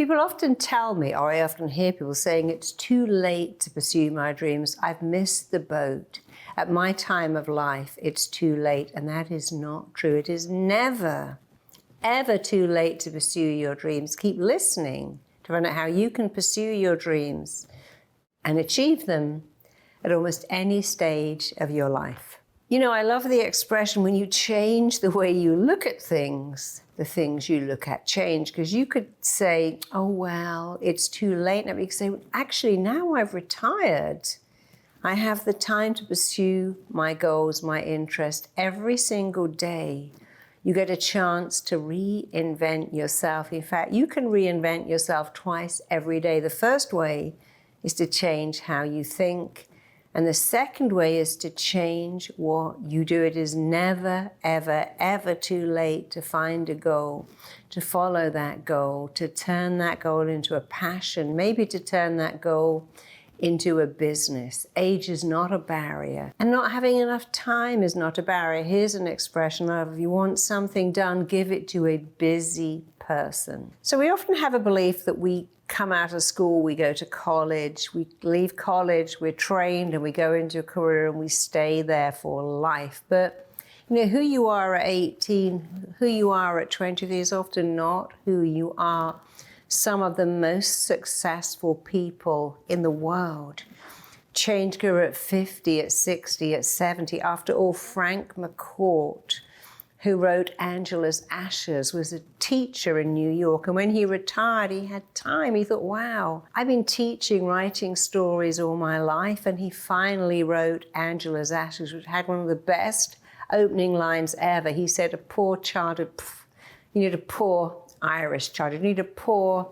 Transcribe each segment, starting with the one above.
People often tell me, or I often hear people saying, it's too late to pursue my dreams. I've missed the boat. At my time of life, it's too late. And that is not true. It is never, ever too late to pursue your dreams. Keep listening to find out how you can pursue your dreams and achieve them at almost any stage of your life. You know, I love the expression, when you change the way you look at things, the things you look at change. Because you could say, oh, well, it's too late. And you could say, well, actually, now I've retired, I have the time to pursue my goals, my interest every single day. You get a chance to reinvent yourself. In fact, you can reinvent yourself twice every day. The first way is to change how you think. And the second way is to change what you do. It is never, ever, ever too late to find a goal, to follow that goal, to turn that goal into a passion, maybe to turn that goal into a business. Age is not a barrier. And not having enough time is not a barrier. Here's an expression of, if you want something done, give it to a busy person. So we often have a belief that we come out of school, we go to college, we leave college, we're trained, and we go into a career and we stay there for life. But you know, who you are at 18, who you are at 20 is often not who you are. Some of the most successful people in the world changed career at 50, at 60, at 70. After all, Frank McCourt, who wrote Angela's Ashes, was a teacher in New York. And when he retired, he had time. He thought, wow, I've been teaching, writing stories all my life. And he finally wrote Angela's Ashes, which had one of the best opening lines ever. He said, a poor childhood, you need a poor Irish childhood. You need a poor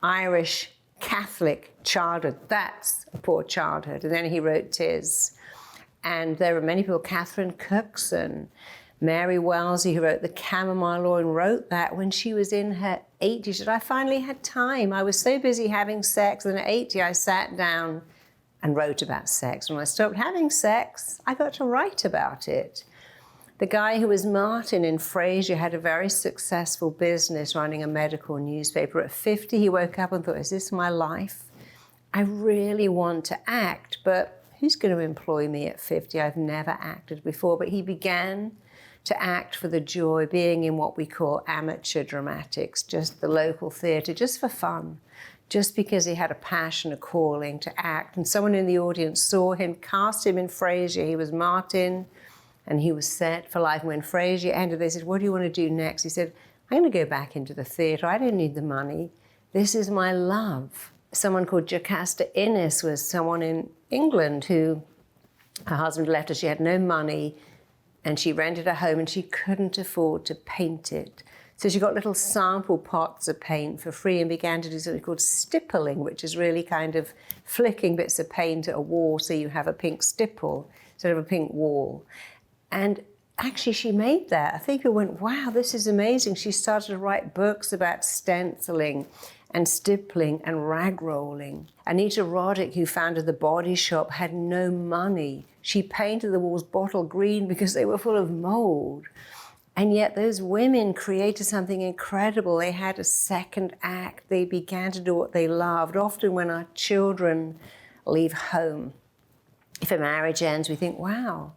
Irish Catholic childhood. That's a poor childhood. And then he wrote Tis. And there were many people, Catherine Cookson, Mary Wellesley, who wrote The Chamomile Law, and wrote that when she was in her 80s. She said, I finally had time. I was so busy having sex. And at 80, I sat down and wrote about sex. When I stopped having sex, I got to write about it. The guy who was Martin in Frasier had a very successful business running a medical newspaper. At 50, he woke up and thought, is this my life? I really want to act, but who's going to employ me at 50? I've never acted before. But he began to act for the joy, being in what we call amateur dramatics, just the local theatre, just for fun, just because he had a passion, a calling to act. And someone in the audience saw him, cast him in Frasier. He was Martin, and he was set for life. And when Frasier ended, they said, what do you want to do next? He said, I'm going to go back into the theatre. I don't need the money. This is my love. Someone called Jocasta Innes was someone in England who, her husband left her. She had no money, and she rented a home, and she couldn't afford to paint it. So she got little sample pots of paint for free and began to do something called stippling, which is really kind of flicking bits of paint at a wall so you have a pink stipple instead of a pink wall. And actually she made that. I think people went, wow, this is amazing. She started to write books about stenciling and stippling and rag rolling. Anita Roddick, who founded the Body Shop, had no money. She painted the walls bottle green because they were full of mold. And yet those women created something incredible. They had a second act. They began to do what they loved. Often when our children leave home, if a marriage ends, we think, wow,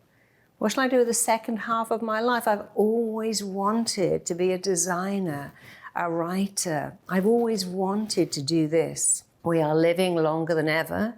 what shall I do with the second half of my life? I've always wanted to be a designer, a writer. I've always wanted to do this. We are living longer than ever,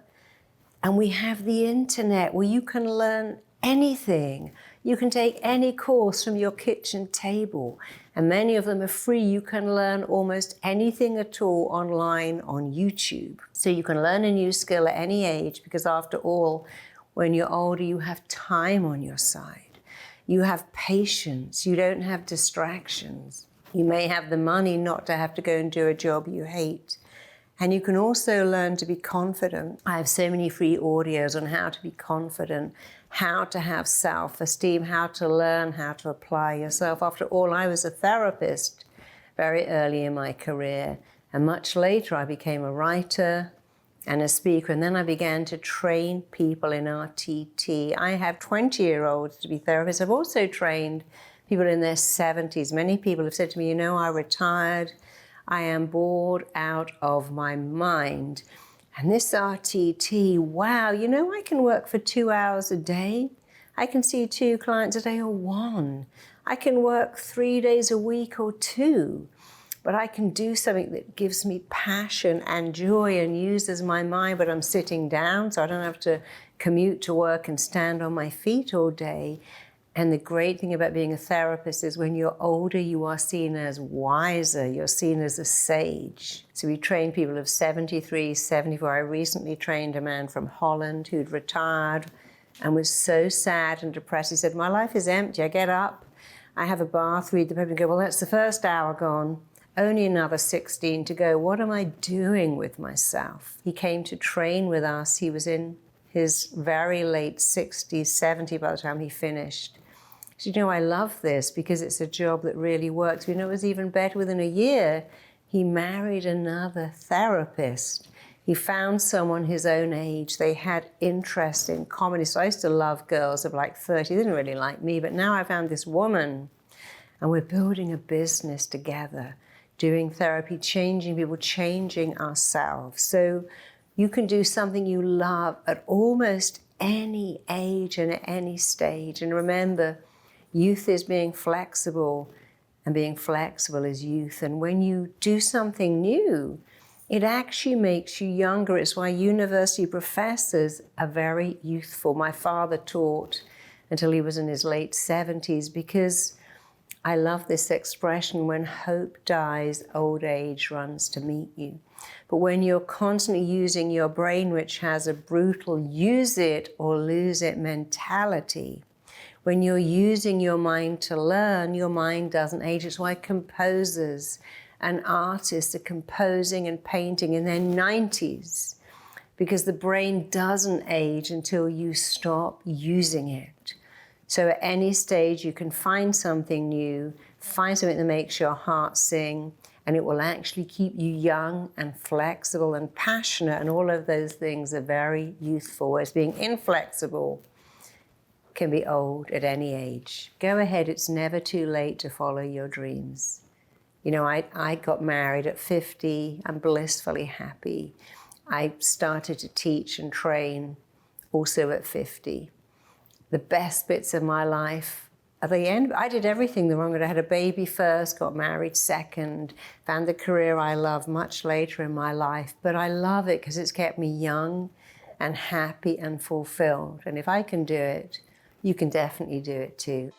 and we have the internet where you can learn anything. You can take any course from your kitchen table, and many of them are free. You can learn almost anything at all online on YouTube. So you can learn a new skill at any age, because after all, when you're older, you have time on your side. You have patience. You don't have distractions. You may have the money not to have to go and do a job you hate. And you can also learn to be confident. I have so many free audios on how to be confident, how to have self-esteem, how to learn, how to apply yourself. After all, I was a therapist very early in my career. And much later, I became a writer and a speaker, and then I began to train people in RTT. I have 20-year-olds to be therapists. I've also trained people in their 70s. Many people have said to me, you know, I retired, I am bored out of my mind. And this RTT, wow, you know, I can work for 2 hours a day. I can see 2 clients a day or 1. I can work 3 days a week or 2. But I can do something that gives me passion and joy and uses my mind, but I'm sitting down, so I don't have to commute to work and stand on my feet all day. And the great thing about being a therapist is when you're older, you are seen as wiser. You're seen as a sage. So we train people of 73, 74. I recently trained a man from Holland who'd retired and was so sad and depressed. He said, my life is empty. I get up, I have a bath, read the paper and go, well, that's the first hour gone. Only another 16 to go. What am I doing with myself? He came to train with us. He was in his very late 60s, 70 by the time he finished. So, you know, I love this because it's a job that really works. You know, it was even better. Within a year, he married another therapist. He found someone his own age. They had interest in comedy. So I used to love girls of like 30. They didn't really like me, but now I found this woman and we're building a business together, doing therapy, changing people, changing ourselves. So you can do something you love at almost any age and at any stage. And remember, youth is being flexible, and being flexible is youth. And when you do something new, it actually makes you younger. It's why university professors are very youthful. My father taught until he was in his late 70s because I love this expression, when hope dies, old age runs to meet you. But when you're constantly using your brain, which has a brutal use it or lose it mentality, when you're using your mind to learn, your mind doesn't age. It's why composers and artists are composing and painting in their 90s, because the brain doesn't age until you stop using it. So at any stage, you can find something new, find something that makes your heart sing, and it will actually keep you young and flexible and passionate, and all of those things are very youthful, whereas being inflexible can be old at any age. Go ahead, it's never too late to follow your dreams. You know, I got married at 50, I'm blissfully happy. I started to teach and train also at 50. The best bits of my life at the end, I did everything the wrong way. I had a baby first, got married second, found the career I love much later in my life. But I love it because it's kept me young and happy and fulfilled. And if I can do it, you can definitely do it too.